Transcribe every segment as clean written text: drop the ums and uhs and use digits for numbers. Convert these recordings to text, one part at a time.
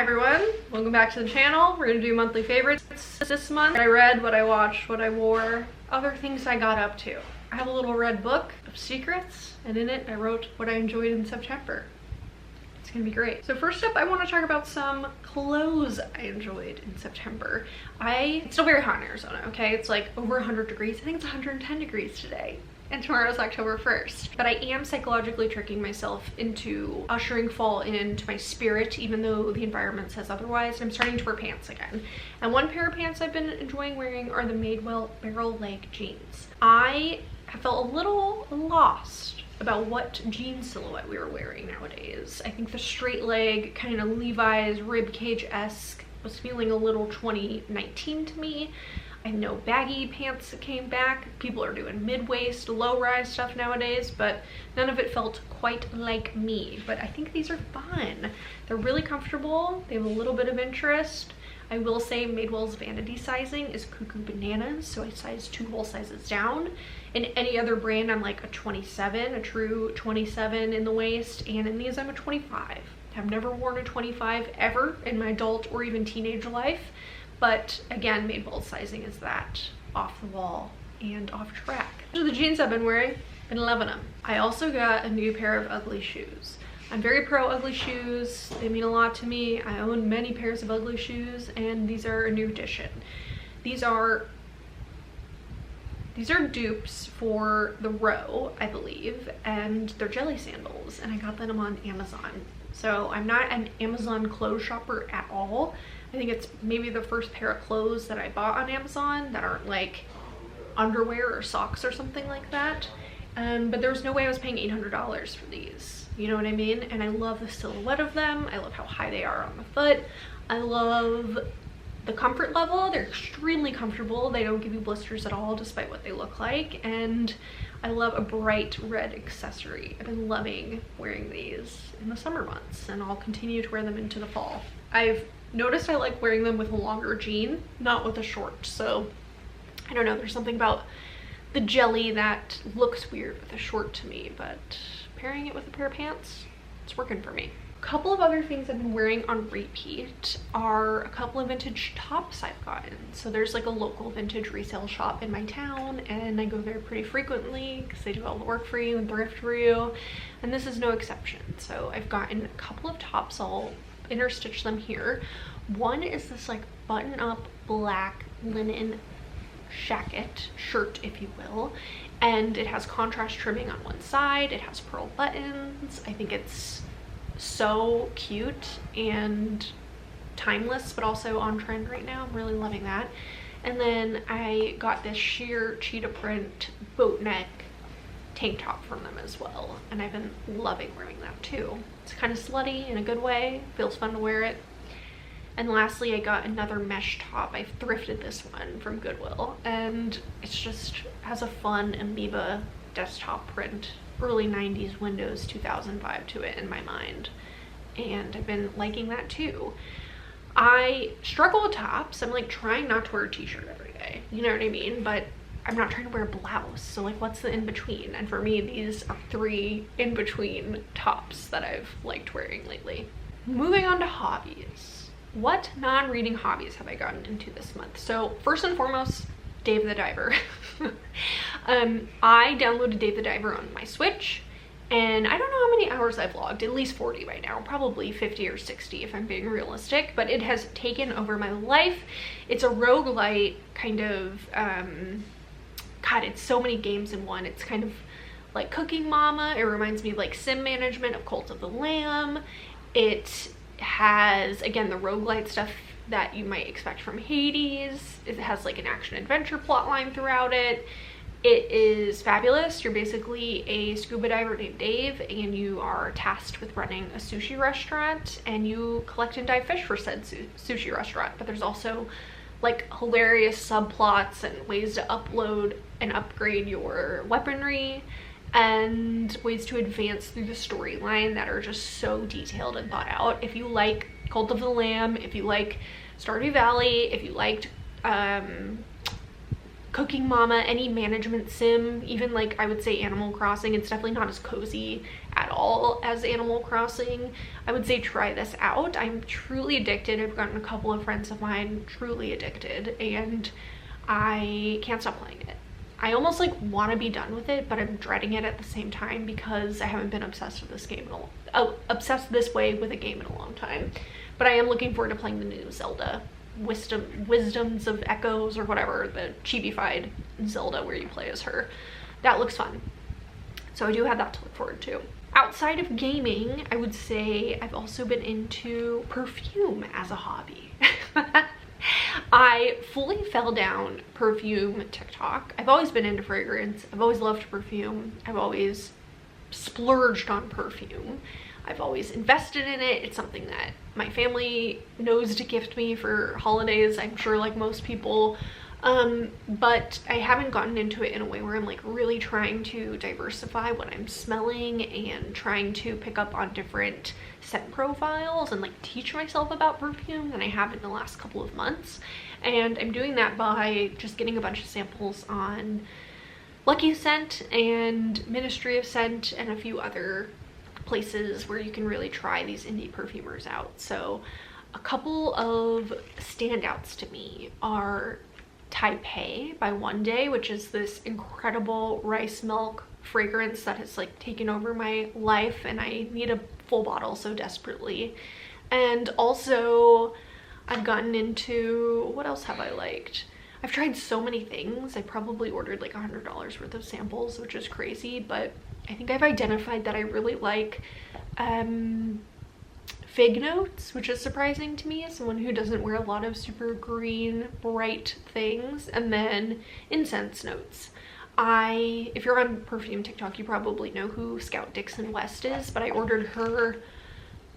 everyone, welcome back to the channel. We're gonna do monthly favorites this month. I read, what I watched, what I wore, other things I got up to. I have a little red book of secrets, and in it I wrote what I enjoyed in September. It's gonna be great. So first up, I want to talk about some clothes I enjoyed in September. It's still very hot in Arizona, okay? It's like over 100 degrees. I think it's 110 degrees today. And tomorrow's October 1st. But I am psychologically tricking myself into ushering fall into my spirit, even though the environment says otherwise. I'm starting to wear pants again. And one pair of pants I've been enjoying wearing are the Madewell barrel leg jeans. I have felt a little lost about what jean silhouette we were wearing nowadays. I think the straight leg, kind of Levi's ribcage-esque was feeling a little 2019 to me. I know baggy pants that came back. People are doing mid-waist, low-rise stuff nowadays, but none of it felt quite like me. But I think these are fun. They're really comfortable. They have a little bit of interest. I will say Madewell's vanity sizing is cuckoo bananas, so I sized 2 whole sizes down. In any other brand, I'm like a 27, a true 27 in the waist, and in these I'm a 25. I've never worn a 25 ever in my adult or even teenage life. But again, Madewell's sizing is that off the wall and off track. These are the jeans I've been wearing. Been loving them. I also got a new pair of ugly shoes. I'm very pro ugly shoes. They mean a lot to me. I own many pairs of ugly shoes, and these are a new addition. These are dupes for the Row, I believe, and they're jelly sandals, and I got them on Amazon. So I'm not an Amazon clothes shopper at all. I think it's maybe the first pair of clothes that I bought on Amazon that aren't like underwear or socks or something like that. But there was no way I was paying $800 for these. You know what I mean? And I love the silhouette of them. I love how high they are on the foot. I love the comfort level. They're extremely comfortable. They don't give you blisters at all, despite what they look like. And I love a bright red accessory. I've been loving wearing these in the summer months, and I'll continue to wear them into the fall. I've noticed I like wearing them with a longer jean, not with a short. So I don't know, there's something about the jelly that looks weird with a short to me, but pairing it with a pair of pants, it's working for me. A couple of other things I've been wearing on repeat are a couple of vintage tops I've gotten. So there's like a local vintage resale shop in my town, and I go there pretty frequently because they do all the work for you and thrift for you, and this is no exception. So I've gotten a couple of tops. I'll interstitch them here. One is this like button-up black linen shirt, if you will, and it has contrast trimming on one side. It has pearl buttons. I think it's so cute and timeless, but also on trend right now. I'm really loving that. And then I got this sheer cheetah print boat neck tank top from them as well, and I've been loving wearing that too. It's kind of slutty in a good way. Feels fun to wear it. And lastly, I got another mesh top. I thrifted this one from Goodwill, and it's just has a fun amoeba desktop print, early 90s Windows 2000 vibe to it in my mind, and I've been liking that too. I struggle with tops. I'm like trying not to wear a t-shirt every day, you know what I mean? But I'm not trying to wear a blouse, so like what's the in-between? And for me, these are 3 in-between tops that I've liked wearing lately. Moving on to hobbies. What non-reading hobbies have I gotten into this month? So first and foremost, Dave the Diver. I downloaded Dave the Diver on my Switch, and I don't know how many hours I've logged, at least 40 by now, probably 50 or 60 if I'm being realistic, but it has taken over my life. It's a roguelite kind of, God, it's so many games in one. It's kind of like Cooking Mama. It reminds me of like sim management of Cult of the Lamb. It has, again, the roguelite stuff that you might expect from Hades. It has like an action-adventure plot line throughout it. It is fabulous. You're basically a scuba diver named Dave, and you are tasked with running a sushi restaurant, and you collect and dive fish for said sushi restaurant. But there's also like hilarious subplots and ways to upload and upgrade your weaponry, and ways to advance through the storyline that are just so detailed and thought out. If you like Cult of the Lamb, if you like Stardew Valley, if you liked Cooking Mama, any management sim, even like I would say Animal Crossing. It's definitely not as cozy at all as Animal Crossing. I would say try this out. I'm truly addicted. I've gotten a couple of friends of mine truly addicted, and I can't stop playing it. I almost like want to be done with it, but I'm dreading it at the same time because I haven't been obsessed with this game obsessed this way with a game in a long time. But I am looking forward to playing the new Zelda, Wisdoms of Echoes or whatever, the chibi-fied Zelda where you play as her. That looks fun. So I do have that to look forward to. Outside of gaming, I would say I've also been into perfume as a hobby. I fully fell down perfume TikTok. I've always been into fragrance. I've always loved perfume. I've always splurged on perfume. I've always invested in it. It's something that my family knows to gift me for holidays, I'm sure, like most people. But I haven't gotten into it in a way where I'm like really trying to diversify what I'm smelling and trying to pick up on different scent profiles and like teach myself about perfume than I have in the last couple of months. And I'm doing that by just getting a bunch of samples on Lucky Scent and Ministry of Scent and a few other places where you can really try these indie perfumers out. So a couple of standouts to me are Taipei by One Day, which is this incredible rice milk fragrance that has like taken over my life, and I need a full bottle so desperately. And also I've gotten into, what else have I liked? I've tried so many things. I probably ordered like $100 worth of samples, which is crazy, but I think I've identified that I really like fig notes, which is surprising to me as someone who doesn't wear a lot of super green, bright things. And then incense notes. If you're on perfume TikTok, you probably know who Scout Dixon West is, but I ordered her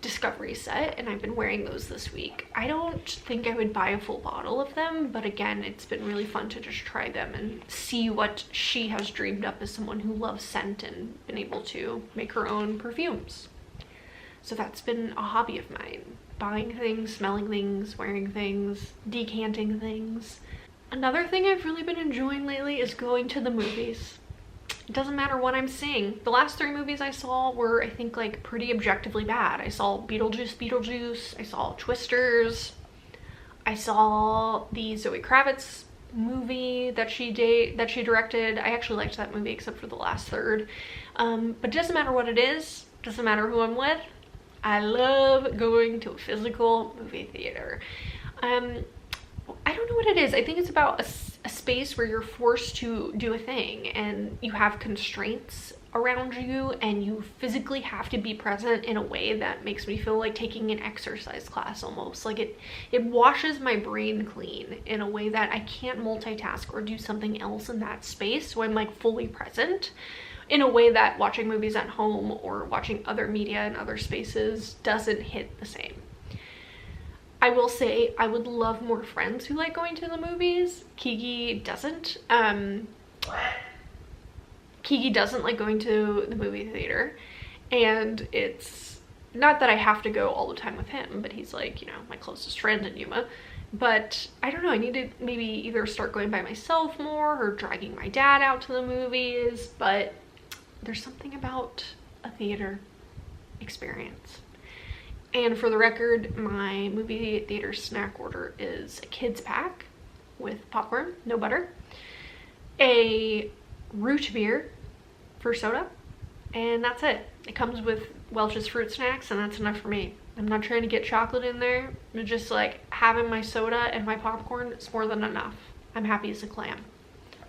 Discovery set and I've been wearing those this week. I don't think I would buy a full bottle of them, but again, it's been really fun to just try them and see what she has dreamed up as someone who loves scent and been able to make her own perfumes. So that's been a hobby of mine. Buying things, smelling things, wearing things, decanting things. Another thing I've really been enjoying lately is going to the movies. It doesn't matter what I'm seeing. The last 3 movies I saw were, I think, like pretty objectively bad. I saw Beetlejuice, I saw Twisters, I saw the Zoe Kravitz movie that she directed. I actually liked that movie except for the last third. But it doesn't matter what it is, doesn't matter who I'm with. I love going to a physical movie theater. I don't know what it is. I think it's about a space where you're forced to do a thing and you have constraints around you and you physically have to be present in a way that makes me feel like taking an exercise class almost. Like it washes my brain clean in a way that I can't multitask or do something else in that space, so I'm like fully present in a way that watching movies at home or watching other media in other spaces doesn't hit the same. I will say I would love more friends who like going to the movies. Kiki doesn't. Kiki doesn't like going to the movie theater, and it's not that I have to go all the time with him, but he's like, you know, my closest friend in Yuma. But I don't know, I need to maybe either start going by myself more or dragging my dad out to the movies, but there's something about a theater experience. And for the record, my movie theater snack order is a kids pack with popcorn, no butter, a root beer for soda, and that's it. It comes with Welch's fruit snacks, and that's enough for me. I'm not trying to get chocolate in there. I'm just like having my soda and my popcorn. It's more than enough. I'm happy as a clam.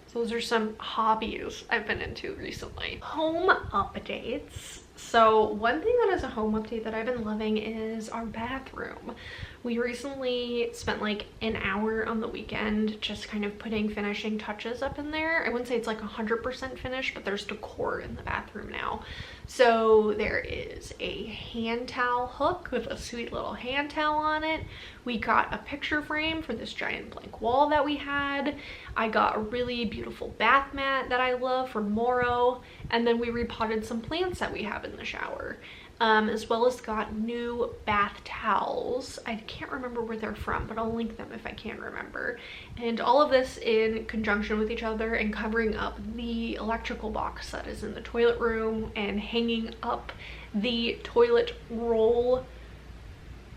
So those are some hobbies I've been into recently. Home updates. So one thing that is a home update that I've been loving is our bathroom. We recently spent like an hour on the weekend just kind of putting finishing touches up in there. I wouldn't say it's like 100% finished, but there's decor in the bathroom now. So there is a hand towel hook with a sweet little hand towel on it. We got a picture frame for this giant blank wall that we had. I got a really beautiful bath mat that I love from Moro. And then we repotted some plants that we have in the shower. as well as got new bath towels. I can't remember where they're from, but I'll link them if I can remember. And all of this in conjunction with each other and covering up the electrical box that is in the toilet room and hanging up the toilet roll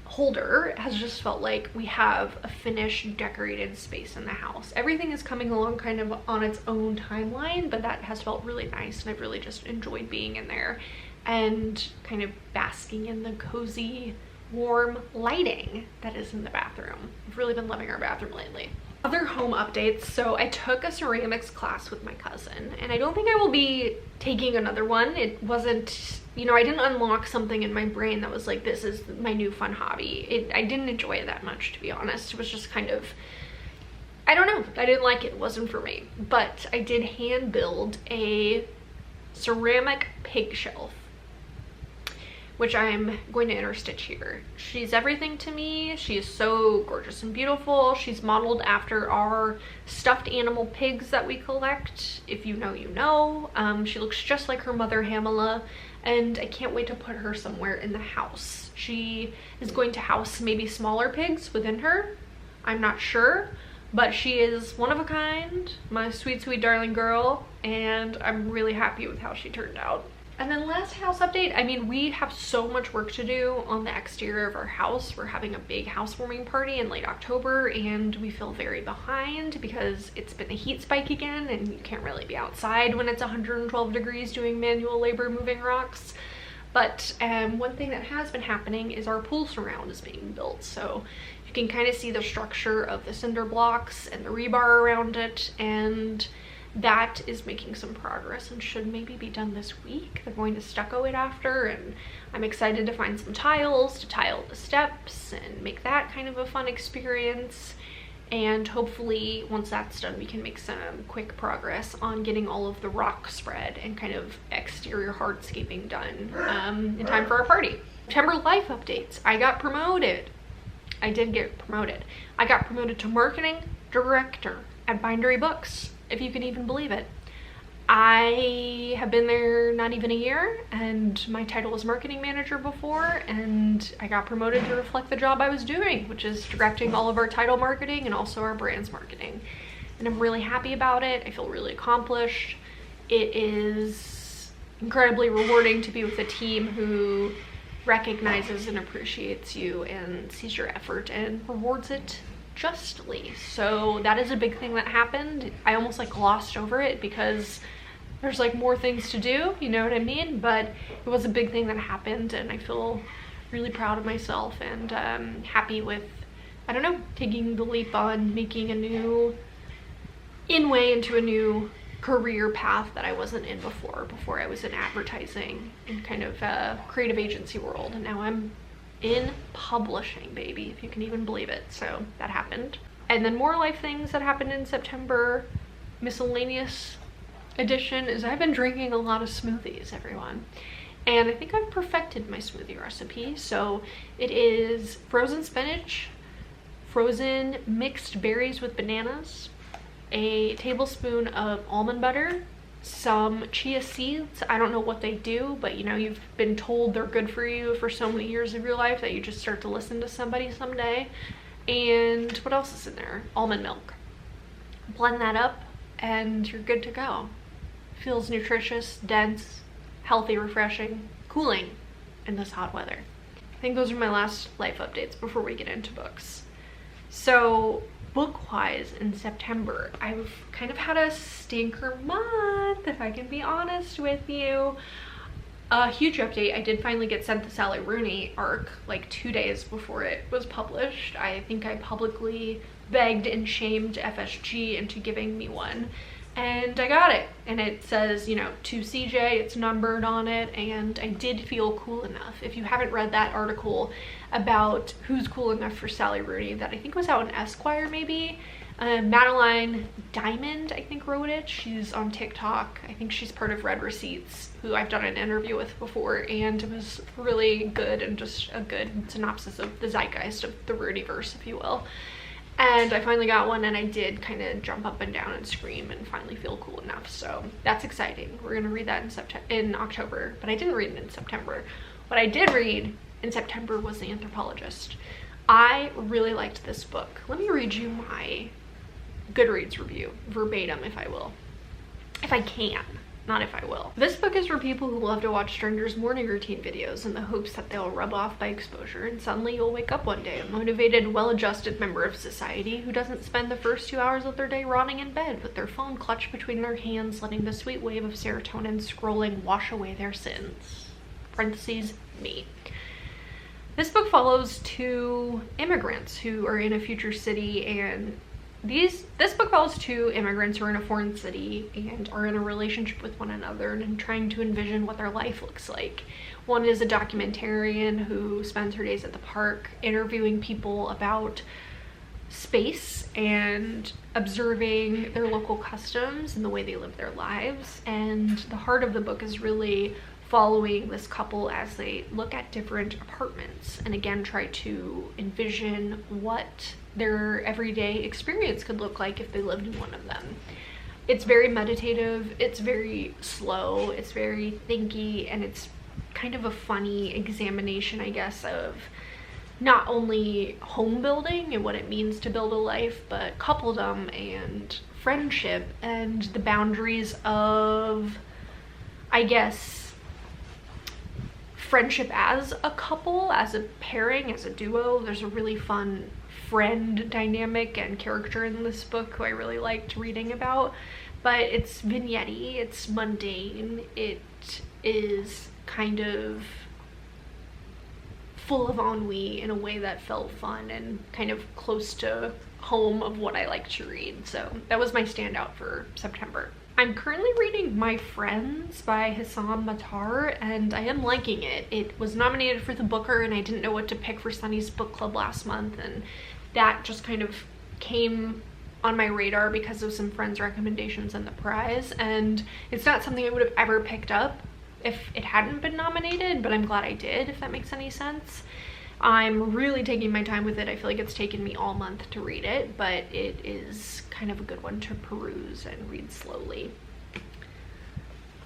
holder has just felt like we have a finished, decorated space in the house. Everything is coming along kind of on its own timeline, but that has felt really nice, and I've really just enjoyed being in there and kind of basking in the cozy, warm lighting that is in the bathroom. I've really been loving our bathroom lately. Other home updates. So I took a ceramics class with my cousin, and I don't think I will be taking another one. It wasn't, you know, I didn't unlock something in my brain that was like, this is my new fun hobby. I didn't enjoy it that much, to be honest. It was just kind of, I don't know, I didn't like it. It wasn't for me. But I did hand build a ceramic pig shelf, which I'm going to interstitch here. She's everything to me. She is so gorgeous and beautiful. She's modeled after our stuffed animal pigs that we collect. If you know, you know. She looks just like her mother, Hamala, and I can't wait to put her somewhere in the house. She is going to house maybe smaller pigs within her. I'm not sure, but she is one of a kind, my sweet, sweet darling girl, and I'm really happy with how she turned out. And then last house update, I mean, we have so much work to do on the exterior of our house. We're having a big housewarming party in late October, and we feel very behind because it's been a heat spike again, and you can't really be outside when it's 112 degrees doing manual labor moving rocks. But one thing that has been happening is our pool surround is being built. So you can kind of see the structure of the cinder blocks and the rebar around it, and that is making some progress and should maybe be done this week. They're going to stucco it after, and I'm excited to find some tiles to tile the steps and make that kind of a fun experience. And hopefully once that's done, we can make some quick progress on getting all of the rock spread and kind of exterior hardscaping done in time for our party. September life updates. I got promoted. I did get promoted. I got promoted to marketing director at Bindery Books, if you can even believe it. I have been there not even a year, and my title was marketing manager before, and I got promoted to reflect the job I was doing, which is directing all of our title marketing and also our brands marketing. And I'm really happy about it. I feel really accomplished. It is incredibly rewarding to be with a team who recognizes and appreciates you and sees your effort and rewards it justly. So that is a big thing that happened. I almost like glossed over it because there's like more things to do, you know what I mean? But it was a big thing that happened, and I feel really proud of myself and happy with, I don't know, taking the leap on making a new inway into a new career path that I wasn't in before I was in advertising and kind of creative agency world, and now I'm in publishing, baby, if you can even believe it. So that happened. And then more life things that happened in September, miscellaneous edition, is I've been drinking a lot of smoothies, everyone. And I think I've perfected my smoothie recipe. So it is frozen spinach, frozen mixed berries with bananas, a tablespoon of almond butter, some chia seeds. I don't know what they do, but you know, you've been told they're good for you for so many years of your life that you just start to listen to somebody someday. And what else is in there? Almond milk. Blend that up and you're good to go. Feels nutritious, dense, healthy, refreshing, cooling in this hot weather. I think those are my last life updates before we get into books. So book-wise, in September, I've kind of had a stinker month, if I can be honest with you. A huge update, I did finally get sent the Sally Rooney arc like 2 days before it was published. I think I publicly begged and shamed FSG into giving me one, and I got it. And it says, you know, to CJ, it's numbered on it, and I did feel cool enough. If you haven't read that article about who's cool enough for Sally Rooney that I think was out in Esquire maybe, Madeline Diamond, I think, wrote it. She's on TikTok. I think she's part of Red Receipts, who I've done an interview with before, and it was really good and just a good synopsis of the zeitgeist of the Rooneyverse, if you will. And I finally got one, and I did kind of jump up and down and scream and finally feel cool enough. So that's exciting. We're gonna read that in October, but I didn't read it in September. What I did read in September was The Anthropologist. I really liked this book. Let me read you my Goodreads review, verbatim if I will. If I can, not if I will. This book is for people who love to watch strangers' morning routine videos in the hopes that they'll rub off by exposure, and suddenly you'll wake up one day a motivated, well-adjusted member of society who doesn't spend the first 2 hours of their day rotting in bed with their phone clutched between their hands, letting the sweet wave of serotonin scrolling wash away their sins. Parentheses, me. This book follows 2 immigrants who are in a future city, and this book follows 2 immigrants who are in a foreign city and are in a relationship with one another and trying to envision what their life looks like. One is a documentarian who spends her days at the park interviewing people about space and observing their local customs and the way they live their lives. And the heart of the book is really following this couple as they look at different apartments and again try to envision what their everyday experience could look like if they lived in one of them. It's very meditative, it's very slow, it's very thinky, and it's kind of a funny examination, I guess, of not only home building and what it means to build a life, but coupledom and friendship and the boundaries of, I guess, friendship as a couple, as a pairing, as a duo. There's a really fun friend dynamic and character in this book who I really liked reading about, but it's vignette-y, it's mundane, it is kind of full of ennui in a way that felt fun and kind of close to home of what I like to read. So that was my standout for September. I'm currently reading My Friends by Hissam Matar, and I am liking it. It was nominated for the Booker, and I didn't know what to pick for Sunny's book club last month, and that just kind of came on my radar because of some friends' recommendations and the prize. And it's not something I would have ever picked up if it hadn't been nominated, but I'm glad I did, if that makes any sense. I'm really taking my time with it. I feel like it's taken me all month to read it, but it is kind of a good one to peruse and read slowly.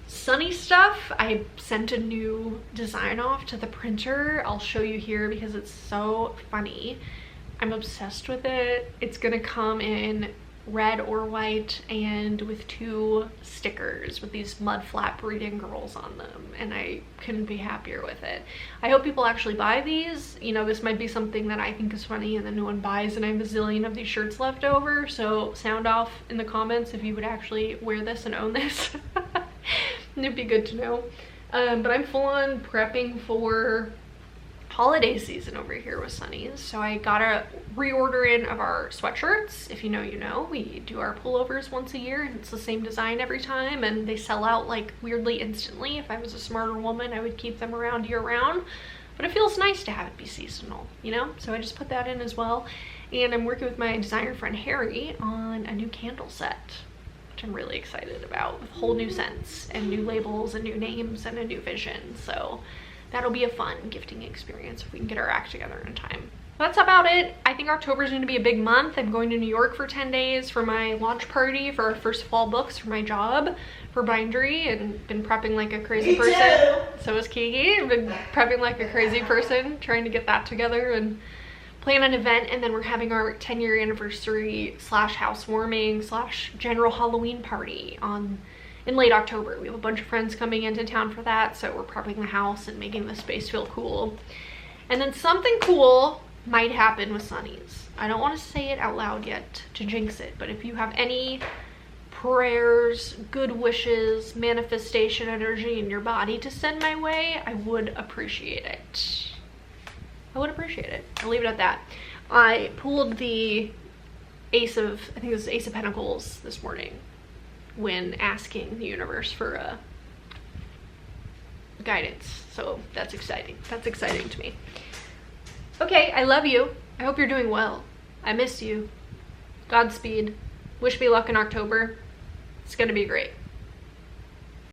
Sunny stuff, I sent a new design off to the printer. I'll show you here because it's so funny. I'm obsessed with it. It's gonna come in red or white and with 2 stickers with these mud flap reading girls on them, and I couldn't be happier with it. I hope people actually buy these. You know, this might be something that I think is funny and then no one buys and I have a zillion of these shirts left over, so sound off in the comments if you would actually wear this and own this. It'd be good to know. But I'm full on prepping for holiday season over here with Sunny's. So I got a reorder in of our sweatshirts. If you know, you know. We do our pullovers once a year and it's the same design every time, and they sell out like weirdly instantly. If I was a smarter woman, I would keep them around year round, but it feels nice to have it be seasonal, you know? So I just put that in as well. And I'm working with my designer friend Harry on a new candle set, which I'm really excited about, with whole new scents and new labels and new names and a new vision. So that'll be a fun gifting experience if we can get our act together in time. That's about it. I think October is going to be a big month. I'm going to New York for 10 days for my launch party for our first fall books for my job for bindery, and been prepping like a crazy person. So is Kiki. I've been prepping like a crazy person, trying to get that together and plan an event. And then we're having our 10-year anniversary / housewarming / general Halloween party in late October. We have a bunch of friends coming into town for that, so we're prepping the house and making the space feel cool. And then something cool might happen with Sunny's. I don't want to say it out loud yet to jinx it, but if you have any prayers, good wishes, manifestation energy in your body to send my way, I would appreciate it. I would appreciate it. I'll leave it at that. I pulled the I think it was Ace of Pentacles this morning when asking the universe for guidance, so that's exciting. That's exciting to me. Okay, I love you. I hope you're doing well. I miss you. Godspeed. Wish me luck in October. It's gonna be great.